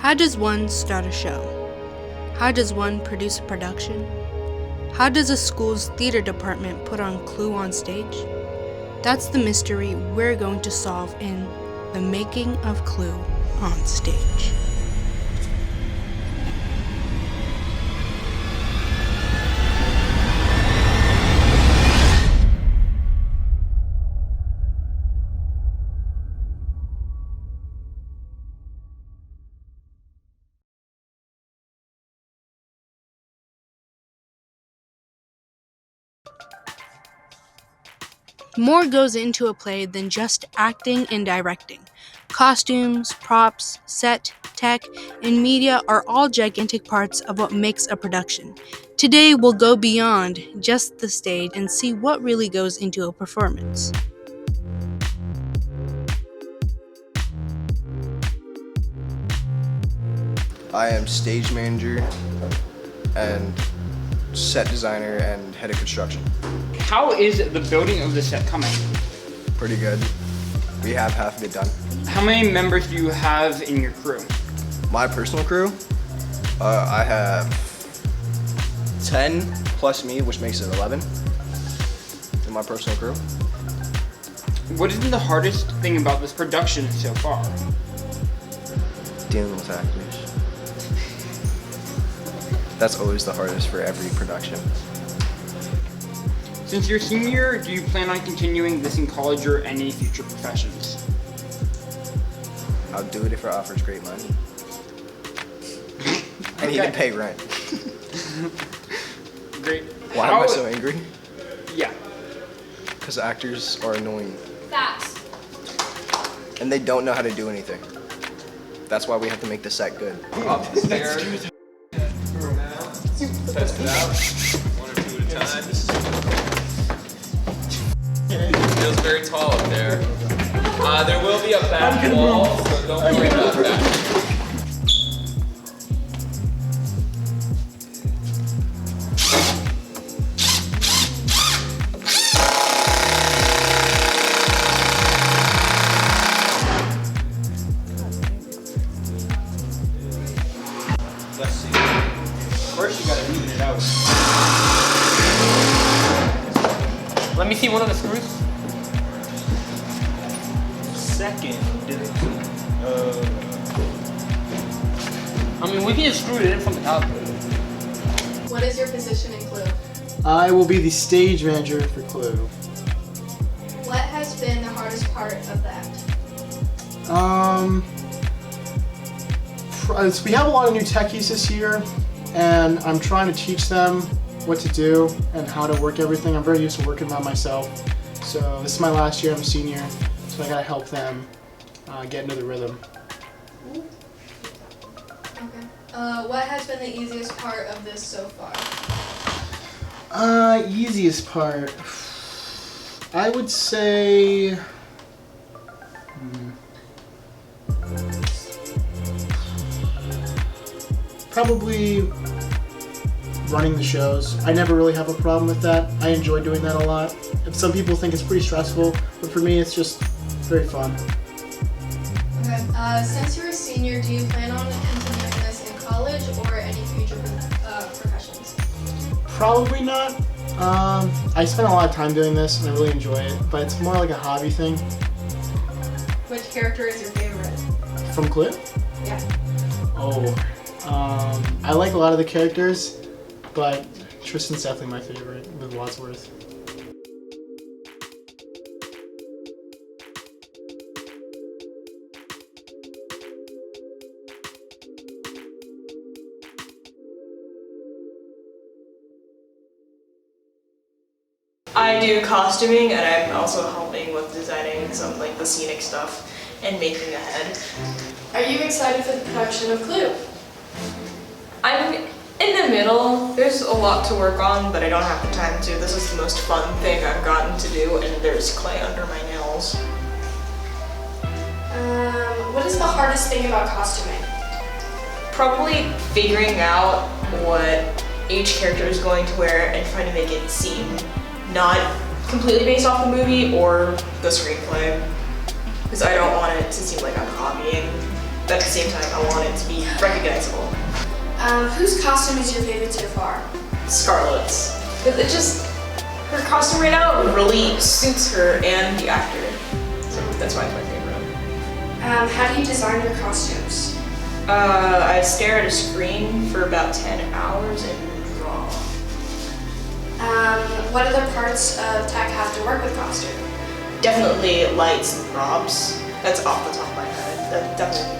How does one start a show? How does one produce a production? How does a school's theater department put on Clue on stage? That's the mystery we're going to solve in The Making of Clue on Stage. More goes into a play than just acting and directing. Costumes, props, set, tech, and media are all gigantic parts of what makes a production. Today, we'll go beyond just the stage and see what really goes into a performance. I am stage manager and set designer and head of construction. How is the building of the set coming? Pretty good. We have half of it done. How many members do you have in your crew? My personal crew, I have 10 plus me, which makes it 11 in my personal crew. What is the hardest thing about this production so far? Dealing with actors. That's always the hardest for every production. Since you're a senior, do you plan on continuing this in college or any future professions? I'll do it if it offers great money. I need to pay rent. Great. Why am I so angry? Yeah. Because actors are annoying. Facts. And they don't know how to do anything. That's why we have to make the set good. Up the stairs. Test it out. 1 or 2 at a time. Feels very tall up there. There will be a back wall, so don't worry about that. Let's see. First, you gotta even it out. Let me see one of the screws. Second, I mean, we can just screw it in from the top. What is your position in Clue? I will be the stage manager for Clue. What has been the hardest part of that? We have a lot of new techies this year, and I'm trying to teach them what to do and how to work everything. I'm very used to working by myself, so this is my last year. I'm a senior, so I gotta help them get into the rhythm. Okay. What has been the easiest part of this so far? Easiest part, I would say. Probably running the shows. I never really have a problem with that. I enjoy doing that a lot. Some people think it's pretty stressful, but for me it's just very fun. Okay. Since you're a senior, do you plan on continuing this in college or any future professions? Probably not. I spend a lot of time doing this and I really enjoy it, but it's more like a hobby thing. Which character is your favorite? From Clue? Yeah. I like a lot of the characters, but Tristan's definitely my favorite with Wadsworth. I do costuming, and I'm also helping with designing some like the scenic stuff and making a head. Are you excited for the production of Clue? I'm in the middle. There's a lot to work on, but I don't have the time to. This is the most fun thing I've gotten to do, and there's clay under my nails. What is the hardest thing about costuming? Probably figuring out what each character is going to wear and trying to make it seem not completely based off the movie or the screenplay, because I don't want it to seem like I'm copying. but at the same time, I want it to be recognizable. Whose costume is your favorite so far? Scarlett's. Her costume right now really suits her and the actor. So that's why it's my favorite. How do you design your costumes? I stare at a screen for about 10 hours and draw. What other parts of tech have to work with costume? Definitely lights and props. That's off the top of my head. Definitely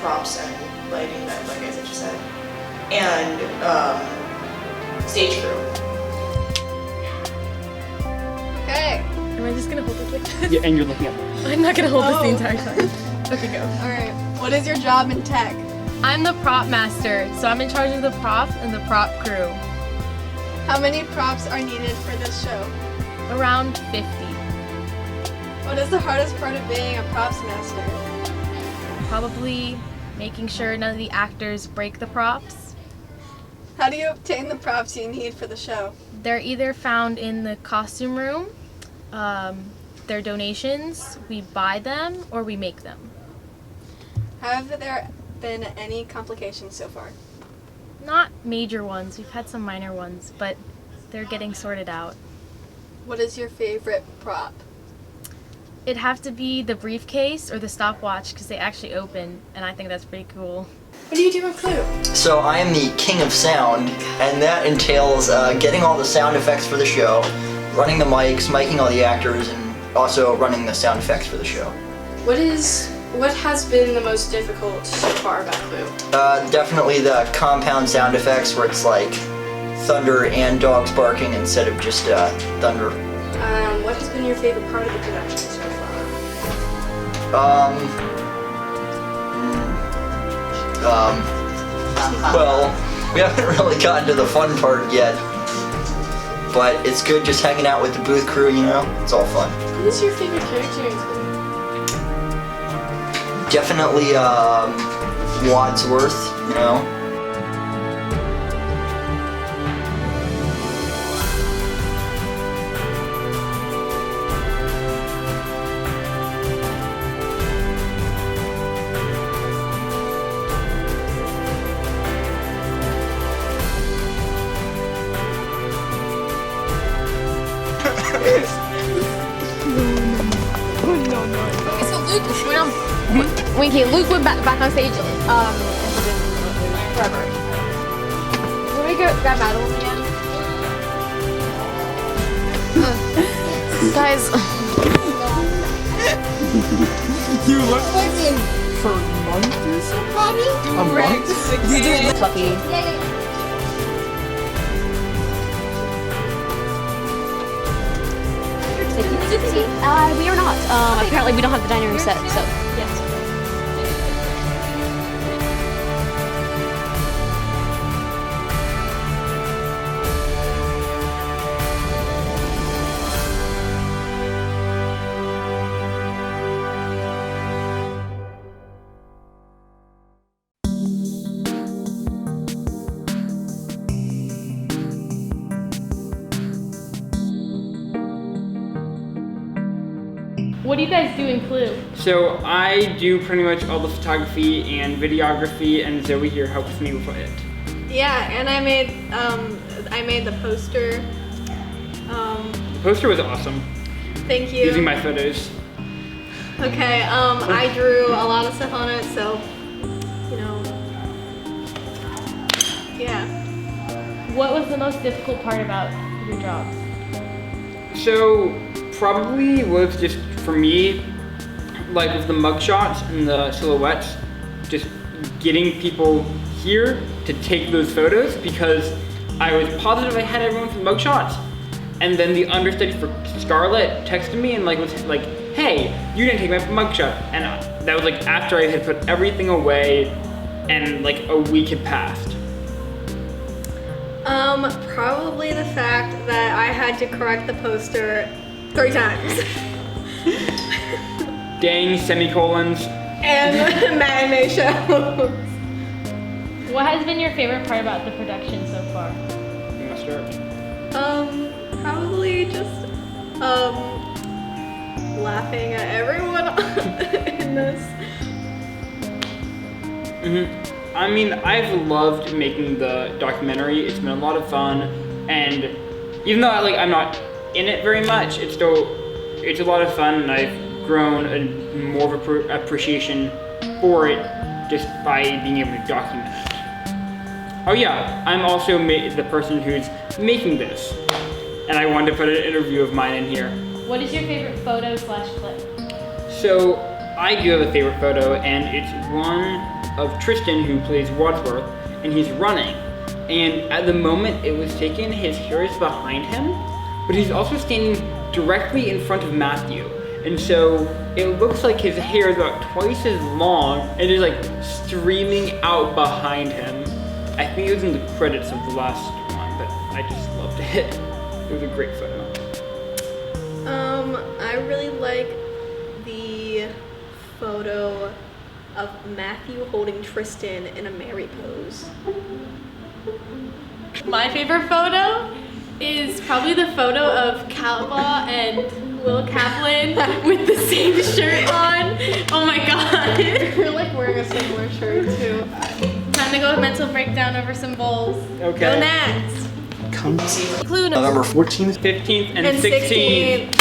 props and lighting, like I just said. And stage crew. Okay. Am I just gonna hold it? Yeah, and you're looking at me. I'm not gonna hold this the entire time. Okay, go. Alright. What is your job in tech? I'm the prop master, so I'm in charge of the props and the prop crew. How many props are needed for this show? Around 50. What is the hardest part of being a props master? Probably making sure none of the actors break the props. How do you obtain the props you need for the show? They're either found in the costume room, they're donations, we buy them, or we make them. Have there been any complications so far? Not major ones, we've had some minor ones, but they're getting sorted out. What is your favorite prop? It'd have to be the briefcase or the stopwatch because they actually open, and I think that's pretty cool. What do you do in Clue? So I am the king of sound, and that entails getting all the sound effects for the show, running the mics, miking all the actors, and also running the sound effects for the show. What has been the most difficult so far about Clue? Definitely the compound sound effects where it's like thunder and dogs barking instead of just thunder. What has been your favorite part of the production so far? Well, we haven't really gotten to the fun part yet, but it's good just hanging out with the booth crew, you know? It's all fun. Who's your favorite character in Clue? Definitely, Wadsworth, you know? Winky, Luke went back on stage forever. When we grab Madeline again? Guys. You look like a monk or somebody? A monk? You do it fluffy. We are not. Apparently we don't have the dining room set, so yes. What do you guys do in Clue? So I do pretty much all the photography and videography, and Zoe here helps me with it. Yeah, and I made the poster. The poster was awesome. Thank you. Using my photos. Okay, I drew a lot of stuff on it, so, you know, yeah. What was the most difficult part about your job? So probably was just for me, like with the mug shots and the silhouettes, just getting people here to take those photos because I was positive I had everyone for the mug shots. And then the understudy for Scarlett texted me and was like, hey, you didn't take my mugshot. And that was like after I had put everything away and like a week had passed. Probably the fact that I had to correct the poster 3 times. Dang semicolons. And matinee shows. What has been your favorite part about the production so far? You wanna start? Probably just, laughing at everyone in this. I mean, I've loved making the documentary. It's been a lot of fun, and even though I'm not in it very much, it's a lot of fun, and I've grown more of an appreciation for it just by being able to document it. Oh yeah, I'm also the person who's making this, and I wanted to put an interview of mine in here. What is your favorite photo / clip? So I do have a favorite photo, and it's one of Tristan, who plays Wadsworth, and he's running. And at the moment it was taken, his hair is behind him, but he's also standing directly in front of Matthew. And so it looks like his hair is about twice as long and is like streaming out behind him. I think it was in the credits of the last one, but I just loved it. It was a great photo. I really like the photo of Matthew holding Tristan in a Mary pose. My favorite photo is probably the photo of Cowlaw and Will Kaplan with the same shirt on. Oh my god. We're like wearing a similar shirt too. Time to go mental breakdown over some bowls. Okay. Go Nats. Come Clue November 14th, 15th, and 16th.